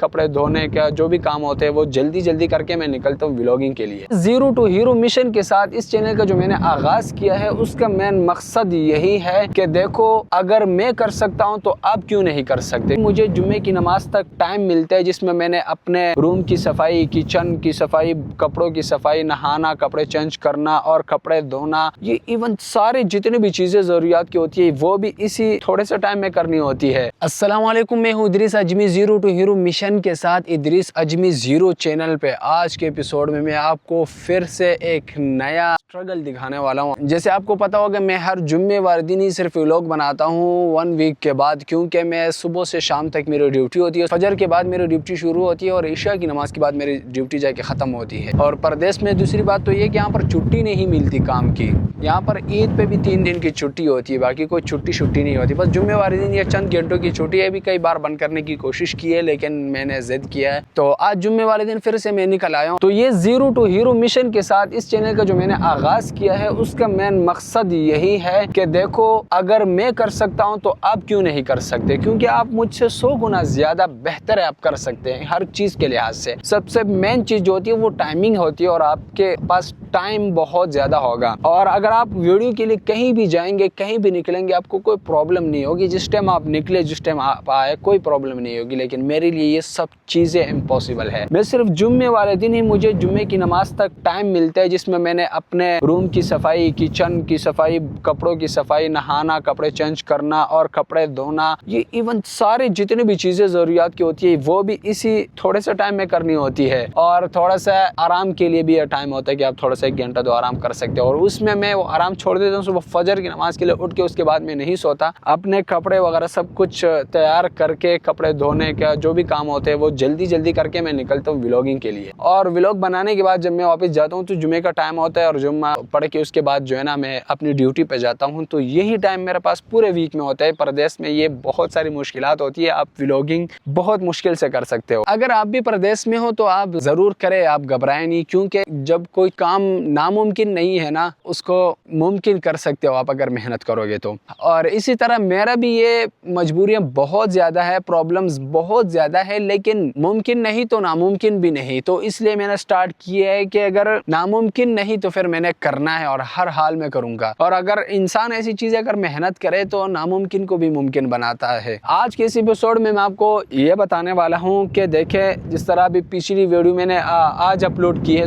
کپڑے دھونے کا جو بھی کام ہوتے ہیں وہ جلدی جلدی کر کے میں نکلتا ہوں ولاگنگ کے لیے۔ زیرو ٹو ہیرو مشن کے ساتھ اس چینل کا جو میں نے آغاز کیا ہے اس کا مین مقصد یہی ہے کہ دیکھو اگر میں کر سکتا ہوں تو آپ کیوں نہیں کر سکتے۔ مجھے جمعے کی نماز تک ٹائم ملتا ہے جس میں میں نے اپنے روم کی صفائی، کچن کی صفائی، کپڑوں کی صفائی، نہانا، کپڑے چینج کرنا اور کپڑے دھونا، یہ ایون سارے جتنے بھی چیزیں ضروریات کی ہوتی ہے وہ بھی اسی تھوڑے سے ٹائم میں کرنی ہوتی ہے۔ السلام علیکم، میں ہوں ادریس اجمی زیرو ٹو ہیرو مشن کے ساتھ ادریس اجمی زیرو چینل پہ۔ آج کے ایپیسوڈ میں آپ کو پھر سے ایک نیا اسٹرگل دکھانے والا ہوں۔ جیسے آپ کو پتا ہوگا میں ہر جمعے والے دن ہی صرف ولاگ بناتا ہوں 1 ویک کے بعد، کیونکہ میں صبح سے شام تک میری ڈیوٹی ہوتی ہے، فجر کے بعد میری ڈیوٹی شروع ہوتی ہے اور عشاء کی نماز کے بعد میری ڈیوٹی جا کے ختم ہوتی ہے۔ اور پردیس میں دوسری بات تو یہ کہ یہاں پر چھٹی نہیں ملتی کام کی، یہاں پر عید پہ بھی 3 دن کی چھٹی ہوتی ہے، باقی کوئی چھٹی نہیں ہوتی، بس جمعے والے دن یہ چند گھنٹوں کی چھٹی ہے۔ بھی کئی بار بند کرنے کی کوشش کی ہے لیکن میں نے ضد کیا ہے، تو آج جمعے والے دن پھر سے میں نکل آیا ہوں۔ تو یہ زیرو ٹو ہیرو مشن کے ساتھ اس چینل کا جو میں نے آغاز کیا ہے اس کا مین مقصد یہی ہے کہ دیکھو اگر میں کر سکتا ہوں تو آپ کیوں نہیں کر سکتے، کیونکہ آپ مجھ سے 100 گنا زیادہ بہتر ہے، آپ کر سکتے ہیں ہر چیز کے لحاظ سے۔ سب سے مین چیز جو ہوتی ہے وہ ٹائمنگ ہوتی ہے، اور آپ کے پاس ٹائم بہت زیادہ ہوگا، اور اگر آپ ویڈیو کے لیے کہیں بھی جائیں گے، کہیں بھی نکلیں گے، آپ کو کوئی پرابلم نہیں ہوگی، جس ٹائم آپ نکلے، جس ٹائم آپ آئے کوئی پرابلم نہیں ہوگی۔ لیکن میرے لیے یہ سب چیزیں امپاسبل ہے۔ میں صرف جمعے والے دن ہی مجھے جمعے کی نماز تک ٹائم ملتا ہے جس میں نے اپنے روم کی صفائی، کچن کی صفائی، کپڑوں کی صفائی، نہانا، کپڑے چینج کرنا اور کپڑے دھونا، یہ ایون سارے جتنے بھی چیزیں ضروریات کی ہوتی ہے وہ بھی اسی تھوڑے سے ٹائم میں کرنی ہوتی ہے۔ اور تھوڑا سا آرام کے لیے بھی یہ ٹائم ہوتا ہے کہ آپ تھوڑا سا 1 گھنٹہ 2 آرام کر سکتے ہیں، اور اس میں وہ آرام چھوڑ دیتا ہوں۔ صبح فجر کی نماز کے لیے اٹھ کے اس کے بعد میں نہیں سوتا، اپنے کپڑے وغیرہ سب کچھ تیار کر کے، کپڑے دھونے کا جو بھی کام ہوتے ہیں وہ جلدی جلدی کر کے میں نکلتا ہوں ولاگنگ کے لیے۔ اور ولاگ بنانے کے بعد جب میں واپس جاتا ہوں تو جمعے کا ٹائم ہوتا ہے، اور جمعہ پڑھ کے اس کے بعد جو ہے نا میں اپنی ڈیوٹی پہ جاتا ہوں، تو یہی ٹائم میرے پاس پورے ویک میں ہوتا ہے۔ پردیس میں یہ بہت ساری مشکلات ہوتی ہے، آپ ولاگنگ بہت مشکل سے کر سکتے ہو۔ اگر آپ بھی پردیس میں ہو تو آپ ضرور کریں، آپ گھبرائیں نہیں، کیونکہ جب کوئی کام ناممکن نہیں ہے نا اس کو ممکن کر سکتے ہو آپ اگر محنت کرو گے تو۔ اور اسی طرح میرا بھی یہ مجبوریاں بہت زیادہ ہے، پرابلمز بہت زیادہ ہے، لیکن ممکن نہیں تو ناممکن بھی نہیں، تو اس لیے میں نے سٹارٹ کیا ہے کہ اگر ناممکن نہیں تو پھر میں نے کرنا ہے، اور ہر حال میں کروں گا۔ اور اگر انسان ایسی چیزیں اگر محنت کرے تو ناممکن کو بھی ممکن بناتا ہے۔ آج کے اس ایپیسوڈ میں آپ کو یہ بتانے والا ہوں کہ دیکھیں جس طرح ابھی پچھلی ویڈیو میں نے آج اپلوڈ کی ہے،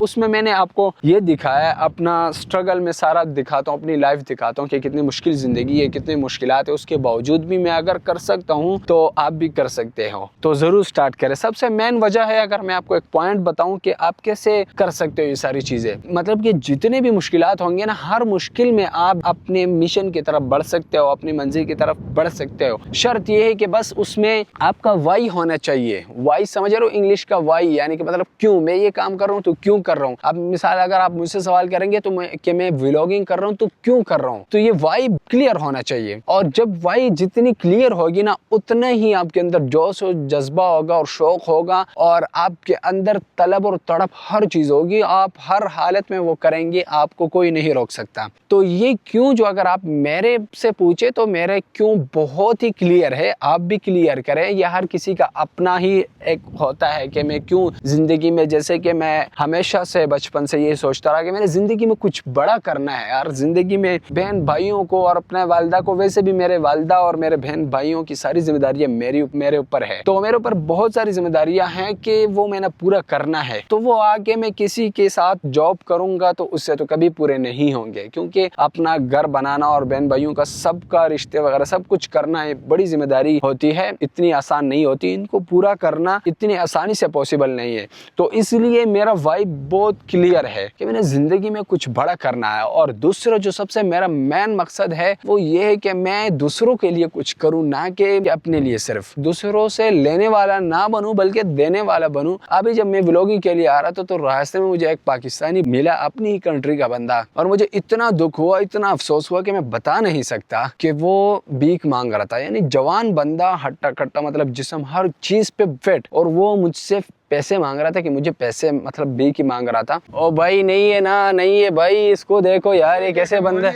اس میں نے آپ کو یہ دکھایا ہے اپنا سٹرگل، میں سارا دکھاتا ہوں، اپنی لائف دکھاتا ہوں کہ کتنی مشکل زندگی ہے، کتنی مشکلات ہے، اس کے باوجود بھی میں اگر کر سکتا ہوں تو آپ بھی کر سکتے ہو، تو ضرور سٹارٹ کریں۔ سب سے مین وجہ ہے، اگر میں آپ کو ایک پوائنٹ بتاؤں کہ آپ کیسے کر سکتے ہو یہ ساری چیزیں، مطلب کہ جتنے بھی مشکلات ہوں گے نا، ہر مشکل میں آپ اپنے مشن کی طرف بڑھ سکتے ہو، اپنی منزل کی طرف بڑھ سکتے ہو۔ شرط یہ ہے کہ بس اس میں آپ کا وائی ہونا چاہیے۔ وائی سمجھ رہے ہو؟ انگلش کا وائی، یعنی کہ مطلب کیوں میں یہ کام کر رہا ہوں تو کیوں کر رہا ہوں۔ اب مثال اگر آپ مجھ سے سوال کریں گے تو میں ولاگنگ کر رہا ہوں تو کیوں کر رہا ہوں، تو یہ وائی کلیئر ہونا چاہیے۔ اور جب وائی جتنی کلیئر ہوگی نا اتنا ہی آپ کے اندر جوش و جذبہ ہوگا اور شوق ہوگا، اور آپ کے اندر طلب اور تڑپ ہر چیز ہوگی، آپ ہر حالت میں وہ کریں گے، آپ کو کوئی نہیں روک سکتا۔ تو یہ کیوں جو اگر آپ میرے سے پوچھے تو میرے کیوں بہت ہی کلیئر ہے، آپ بھی کلیئر کریں۔ یہ ہر کسی کا اپنا ہی ایک ہوتا ہے کہ میں کیوں زندگی میں، جیسے کہ میں ہمیشہ سے بچپن سے یہ سوچتا رہا کہ میں نے زندگی میں کچھ بڑا کرنا ہے یار، زندگی میں بہن بھائیوں کو اور اپنے والدہ کو، ویسے بھی میرے والدہ اور میرے بہن بھائیوں کی ساری ذمہ داریاں میرے اوپر ہے، تو میرے اوپر بہت ساری ذمہ داریاں ہیں کہ وہ میں نے پورا کرنا ہے۔ تو وہ آگے میں کسی کے ساتھ جاب کروں گا تو اس سے تو کبھی پورے نہیں ہوں گے، کیونکہ اپنا گھر بنانا اور بہن بھائیوں کا سب کا رشتے وغیرہ سب کچھ کرنا ہے، بڑی ذمہ داری ہوتی ہے، اتنی آسان نہیں ہوتی، ان کو پورا کرنا اتنی آسانی سے پاسبل نہیں ہے۔ تو اس لیے میرا وائب بہت کلیئر ہے کہ میں نے زندگی میں کچھ بڑا کرنا ہے۔ اور دوسرا جو سب سے میرا مین مقصد ہے وہ یہ ہے کہ میں دوسروں کے لیے کچھ کروں، نہ کہ اپنے لیے صرف دوسروں سے لینے والا نہ بنوں بلکہ دینے والا بنوں۔ ابھی جب میں ولاگنگ کے لیے آ رہا تھا تو راستے میں مجھے ایک پاکستانی ملا، اپنی ہی کنٹری کا بندہ، اور مجھے اتنا دکھ ہوا، اتنا افسوس ہوا کہ میں بتا نہیں سکتا کہ وہ بھیک مانگ رہا تھا، یعنی جوان بندہ، ہٹا کٹا، مطلب جسم ہر چیز پہ فٹ، اور وہ مجھ سے پیسے مانگ رہا تھا کہ مجھے پیسے، مطلب بھیک ہی مانگ رہا تھا۔ او بھائی نہیں ہے نا، نہیں ہے بھائی، اس کو دیکھو یار، یہ کیسے بندہ،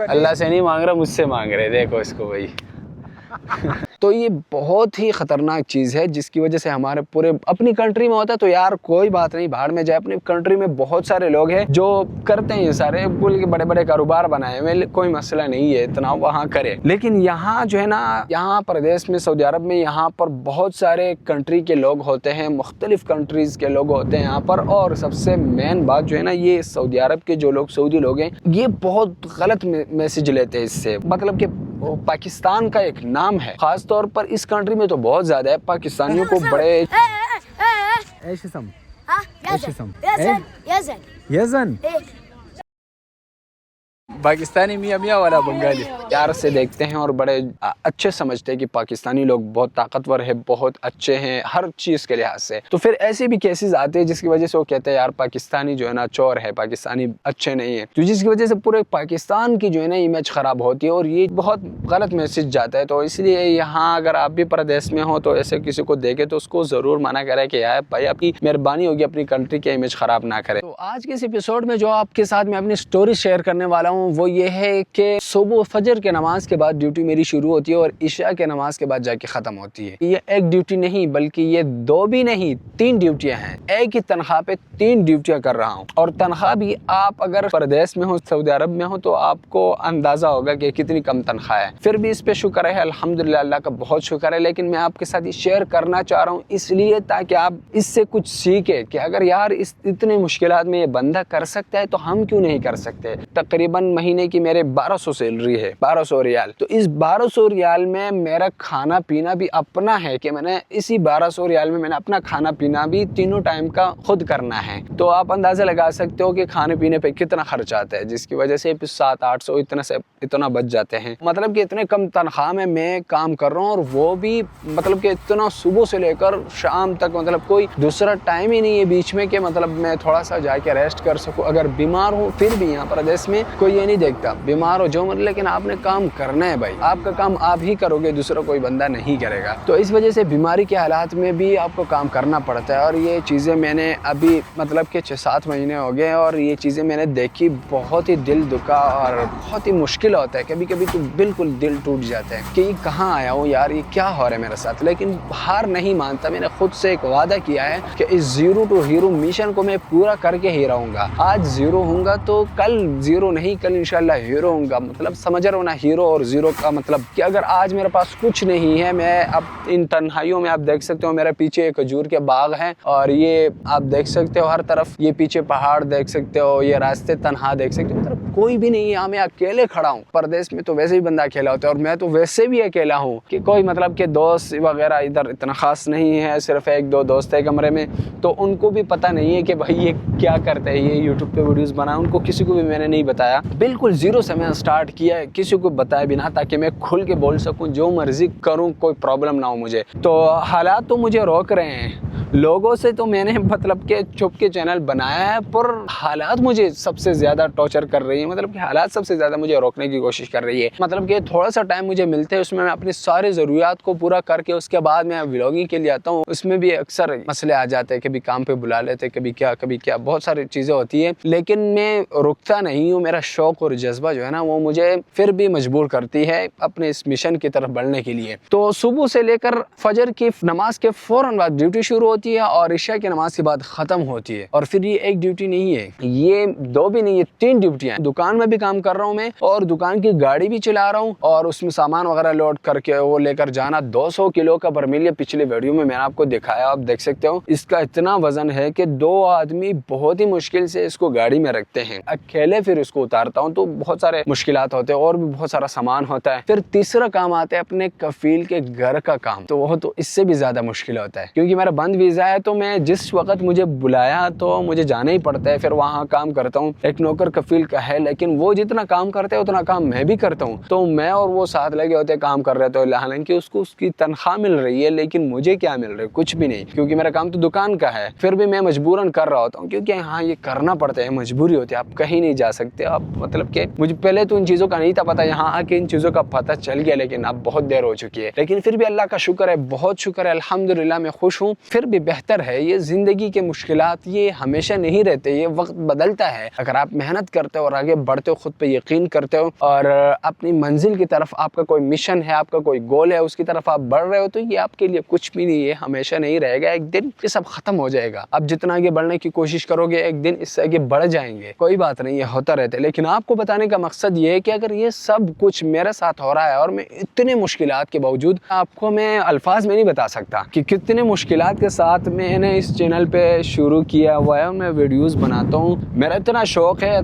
اللہ سے نہیں مانگ رہا، مجھ سے مانگ رہے، دیکھو اس کو بھائی۔ تو یہ بہت ہی خطرناک چیز ہے جس کی وجہ سے ہمارے پورے اپنی کنٹری میں ہوتا ہے تو یار کوئی بات نہیں، باہر میں جائے، اپنی کنٹری میں بہت سارے لوگ ہیں جو کرتے ہیں یہ سارے بول کے بڑے بڑے کاروبار بنائے ہوئے، کوئی مسئلہ نہیں ہے اتنا، وہاں کرے. لیکن یہاں جو ہے نا، یہاں پردیش میں سعودی عرب میں یہاں پر بہت سارے کنٹری کے لوگ ہوتے ہیں، مختلف کنٹریز کے لوگ ہوتے ہیں یہاں پر. اور سب سے مین بات جو ہے نا، یہ سعودی عرب کے جو لوگ سعودی لوگ ہیں یہ بہت غلط میسج لیتے ہیں اس سے. مطلب کہ پاکستان کا ایک نام ہے، خاص طور پر اس کنٹری میں تو بہت زیادہ ہے، پاکستانیوں کو بڑے یزن پاکستانی میاں میاں والا بنگالی پیار سے دیکھتے ہیں اور بڑے اچھے سمجھتے ہیں کہ پاکستانی لوگ بہت طاقتور ہے، بہت اچھے ہیں ہر چیز کے لحاظ سے. تو پھر ایسے بھی کیسز آتے ہیں جس کی وجہ سے وہ کہتے ہیں یار پاکستانی جو ہے نا چور ہے، پاکستانی اچھے نہیں ہیں، تو جس کی وجہ سے پورے پاکستان کی جو ہے نا امیج خراب ہوتی ہے اور یہ بہت غلط میسج جاتا ہے. تو اس لیے یہاں اگر آپ بھی پردیش میں ہو تو ایسے کسی کو دیکھے تو اس کو ضرور منع کرے کہ یار بھائی آپ کی مہربانی ہوگی اپنی کنٹری کی امیج خراب نہ کرے. تو آج کے اس ایپیسوڈ میں جو آپ کے ساتھ میں اپنی سٹوری شیئر کرنے والا ہوں وہ یہ ہے کہ صبح فجر کے نماز کے بعد ڈیوٹی میری شروع ہوتی ہے اور عشاء کے نماز کے بعد جا کے ختم ہوتی ہے. یہ ایک ڈیوٹی نہیں بلکہ یہ 2 بھی نہیں 3 ڈیوٹیاں ہیں. ایک ہی تنخواہ پہ 3 ڈیوٹیاں کر رہا ہوں. اور تنخواہ بھی آپ اگر پردیس میں ہو، سعودی عرب میں ہو تو آپ کو اندازہ ہوگا کہ کتنی کم تنخواہ ہے. پھر بھی اس پہ شکر ہے، الحمدللہ اللہ کا بہت شکر ہے. لیکن میں آپ کے ساتھ یہ شیئر کرنا چاہ رہا ہوں اس لیے تاکہ آپ اس سے کچھ سیکھیں کہ اگر یار اتنے مشکلات میں یہ بندہ کر سکتا ہے تو ہم کیوں نہیں کر سکتے. تقریباً مہینے کی میرے 1200 سیلری ہے، 1200 ریال. تو اس 1200 ریال میں میرا کھانا پینا بھی اپنا ہے کہ میں نے اسی 1200 ریال میں نے اپنا کھانا پینا بھی تینوں ٹائم کا خود کرنا ہے. تو آپ اندازہ لگا سکتے ہو کہ کھانے پینے پہ کتنا خرچ آتا ہے، جس کی وجہ سے 700-800 اتنا بچ جاتے ہیں. مطلب کہ اتنے کم تنخواہ میں کام کر رہا ہوں اور وہ بھی مطلب کہ اتنا صبح سے لے کر شام تک، مطلب کوئی دوسرا ٹائم ہی نہیں ہے بیچ میں کہ مطلب میں تھوڑا سا جا کے ریسٹ کر سکوں. اگر بیمار ہوں پھر بھی یہاں پردیس میں کوئی یہ نہیں دیکھتا، بیمار ہو جو لیکن آپ نے کام کرنا ہے بھائی، آپ کا کام آپ ہی کرو گے، دوسرا کوئی بندہ نہیں کرے گا. تو اس وجہ سے بیماری کے حالات میں بھی آپ کو کام کرنا پڑتا ہے. اور یہ چیزیں میں نے ابھی مطلب کہ 6-7 مہینے ہو گئے اور یہ چیزیں میں نے دیکھی، بہت ہی دل دکھا اور بہت ہی مشکل ہوتا ہے. کبھی کبھی تو بالکل دل ٹوٹ جاتا ہے کہ یہ کہاں آیا ہوں یار، یہ کیا ہو رہا ہے میرے ساتھ. لیکن ہار نہیں مانتا. میں نے خود سے ایک وعدہ کیا ہے کہ اس زیرو ٹو ہیرو مشن کو میں پورا کر کے ہی رہوں گا. آج زیرو ہوں گا تو کل زیرو نہیں، کل انشاءاللہ ہیرو ہوں گا. مطلب سمجھ رہا ہوں نا، ہیرو اور زیرو کا مطلب کہ اگر آج میرے پاس کچھ نہیں ہے، میں اب ان تنہائیوں میں آپ دیکھ سکتے ہو میرے پیچھے ایک کھجور کے باغ ہیں اور یہ آپ دیکھ سکتے ہو ہر طرف، یہ پیچھے پہاڑ دیکھ سکتے ہو، یہ راستے تنہا دیکھ سکتے ہو. مطلب کوئی بھی نہیں ہے، میں اکیلے کھڑا ہوں. پردیس میں تو ویسے ہی بندہ اکیلا ہوتا ہے اور میں تو ویسے بھی اکیلا ہوں کہ کوئی مطلب کہ دوست وغیرہ ادھر اتنا خاص نہیں ہے، صرف 1-2 دوست ہے کمرے میں. تو ان کو بھی پتہ نہیں ہے کہ بھائی یہ کیا کرتا ہے، یہ یوٹیوب پہ ویڈیوز بنا. ان کو کسی کو بھی میں نے نہیں بتایا، بالکل زیرو سے میں سٹارٹ کیا ہے، کسی کو بتایا بھی نہ، تاکہ میں کھل کے بول سکوں، جو مرضی کروں، کوئی پرابلم نہ ہو مجھے. تو حالات تو مجھے روک رہے ہیں. لوگوں سے تو میں نے مطلب کہ چھپ کے چینل بنایا ہے، پر حالات مجھے سب سے زیادہ ٹارچر کر رہی ہیں. مطلب کہ حالات سب سے زیادہ مجھے روکنے کی کوشش کر رہی ہے. مطلب کہ تھوڑا سا ٹائم مجھے ملتے ہے، اس میں اپنی ساری ضروریات کو پورا کر کے اس کے بعد میں ولاگنگ کے لیے آتا ہوں. اس میں بھی اکثر مسئلے آ جاتے ہیں، کبھی کام پہ بلا لیتے، کبھی کیا بہت ساری چیزیں ہوتی ہیں. لیکن میں رکتا نہیں ہوں. میرا شوق اور جذبہ جو ہے نا وہ مجھے پھر بھی مجبور کرتی ہے اپنے اس مشن کی طرف بڑھنے کے لیے. تو صبح سے لے کر فجر کی نماز کے فوراً بعد ڈیوٹی شروع ہوتی ہے اور عشاء کی نماز کے بعد ختم ہوتی ہے. اور پھر یہ ایک ڈیوٹی نہیں ہے، یہ 2 بھی نہیں، یہ 3 ڈیوٹیاں ہیں. دکان میں بھی کام کر رہا ہوں میں اور دکان کی گاڑی بھی چلا رہا ہوں اور اس میں سامان وغیرہ لوڈ کر کے وہ لے کر جانا. 200 کلو کا برمیل پچھلے ویڈیو میں نے آپ کو دکھایا، آپ دیکھ سکتے ہو. اس کا اتنا وزن ہے کہ 2 آدمی بہت ہی مشکل سے اس کو گاڑی میں رکھتے ہیں. اکیلے پھر اس کو اتارتا ہوں تو بہت سارے مشکلات ہوتے ہیں اور بھی بہت سارا سامان ہوتا ہے. پھر تیسرا کام آتا ہے اپنے کفیل کے گھر کا کام. تو وہ تو اس سے بھی زیادہ مشکل ہوتا ہے کیونکہ میرا بند ویزا ہے. تو میں جس وقت مجھے بلایا تو مجھے جانا ہی پڑتا ہے. پھر وہاں کام کرتا ہوں. ایک نوکر کفیل کا ہے لیکن وہ جتنا کام کرتے ہیں اتنا کام میں بھی کرتا ہوں. تو میں اور وہ ساتھ لگے ہوتے کام کر رہے تھے. حالانکہ اس کو اس کی تنخواہ مل رہی ہے لیکن مجھے کیا مل رہا ہے؟ کچھ بھی نہیں، کیونکہ میرا کام تو دکان کا ہے. پھر بھی میں مجبوراً کر رہا ہوتا ہوں کیونکہ ہاں یہ کرنا پڑتا ہے، مجبوری ہوتی ہے. آپ کہیں نہیں جا سکتے. آپ مطلب کہ مجھے پہلے تو ان چیزوں کا نہیں تھا پتہ، یہاں آ کے ان چیزوں کا پتہ چل گیا لیکن اب بہت دیر ہو چکی ہے. لیکن پھر بھی اللہ کا شکر ہے، بہت شکر ہے، الحمدللہ میں خوش ہوں. پھر بھی بہتر ہے۔ یہ زندگی کے مشکلات یہ ہمیشہ نہیں رہتے، یہ وقت بدلتا ہے۔ اگر آپ محنت کرتے ہو اور آگے بڑھتے ہو، خود پہ یقین کرتے ہو اور اپنی منزل کی طرف آپ کا کوئی مشن ہے، آپ کا کوئی گول ہے، اس کی طرف آپ بڑھ رہے ہو، تو یہ آپ کے لیے کچھ بھی نہیں ہے، ہمیشہ نہیں رہے گا۔ ایک دن یہ سب ختم ہو جائے گا۔ آپ جتنا آگے بڑھنے کی کوشش کرو گے، ایک دن اس سے آگے بڑھ جائیں گے، کوئی بات نہیں، یہ ہوتا رہتا ہے۔ لیکن آپ کو بتانے کا مقصد یہ ہے کہ اگر یہ سب کچھ میرے ساتھ ہو رہا ہے اور میں اتنے مشکلات کے باوجود، آپ کو میں الفاظ میں نہیں بتا سکتا کہ کتنے مشکلات کے ساتھ میں نے اس چینل پہ شروع کیا ہوا ہے، میں ویڈیوز بناتا ہوں۔ میرا اتنا شوق ہے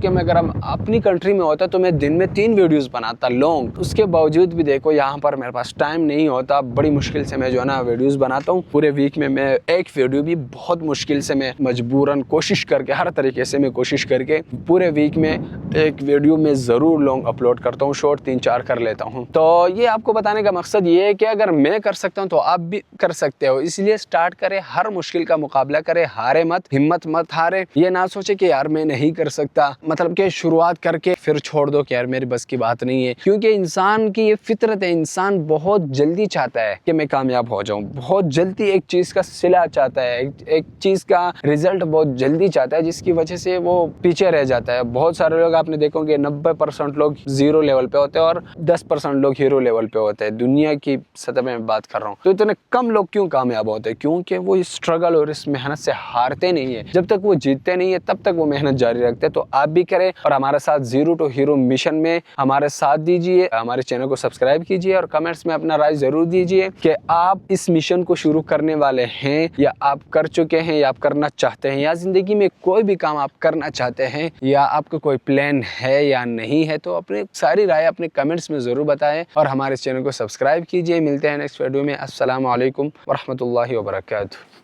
کہ میں اگر اپنی کنٹری میں ہوتا تو میں دن میں 3 ویڈیوز بناتا لانگ۔ اس کے باوجود بھی دیکھو یہاں پر میرے پاس ٹائم نہیں ہوتا، بڑی مشکل سے میں جو ہے نا ویڈیوز بناتا ہوں۔ پورے ویک میں ایک ویڈیو بھی بہت مشکل سے میں مجبوراً کوشش کر کے، ہر طریقے سے میں کوشش کر کے پورے ویک میں ایک ویڈیو میں ضرور لانگ اپلوڈ کرتا ہوں، شارٹ 3-4 کر لیتا ہوں۔ تو یہ آپ کو بتانے کا مقصد یہ ہے کہ اگر میں کر سکتا ہوں تو آپ بھی کر سکتے ہو۔ اس لیے سٹارٹ کرے، ہر مشکل کا مقابلہ کرے، ہارے مت، ہمت مت ہارے۔ یہ نہ سوچے کہ یار میں نہیں کر سکتا، مطلب کہ شروعات کر کے پھر چھوڑ دو کہ یار میری بس کی بات نہیں ہے، کیونکہ انسان کی یہ فطرت ہے، انسان بہت جلدی چاہتا ہے کہ میں کامیاب ہو جاؤں، بہت جلدی ایک چیز کا صلہ چاہتا ہے، ایک چیز کا رزلٹ بہت جلدی چاہتا ہے، جس کی وجہ سے وہ پیچھے رہ جاتا ہے۔ بہت سارے لوگ آپ نے دیکھو گے 90% لوگ 0 لیول پہ ہوتے ہیں اور 10% لوگ ہیرو لیول پہ ہوتے ہیں، دنیا کی سطح میں بات کر رہا ہوں۔ تو اتنے کم لوگ کیوں کامیاب ہوتے ہیں؟ کیونکہ وہ اس اسٹرگل اور اس محنت سے ہارتے نہیں ہیں۔ جب تک وہ جیتتے نہیں ہیں تب تک وہ محنت جاری رکھتے ہیں۔ تو آپ بھی کریں اور ہمارے ساتھ زیرو ٹو ہیرو مشن میں ہمارے ساتھ دیجیے، ہمارے چینل کو سبسکرائب کیجیے اور کمنٹس میں اپنا رائے ضرور دیجیے کہ آپ اس مشن کو شروع کرنے والے ہیں یا آپ کر چکے ہیں یا آپ کرنا چاہتے ہیں، یا زندگی میں کوئی بھی کام آپ کرنا چاہتے ہیں یا آپ کا کوئی پلان ہے یا نہیں ہے۔ تو اپنے ساری رائے اپنے کمنٹس میں ضرور بتائیں اور ہمارے چینل کو سبسکرائب کیجیے۔ ملتے ہیں نیکسٹ ویڈیو میں۔ السلام علیکم ورحمۃ اللہ وبرکاتہ۔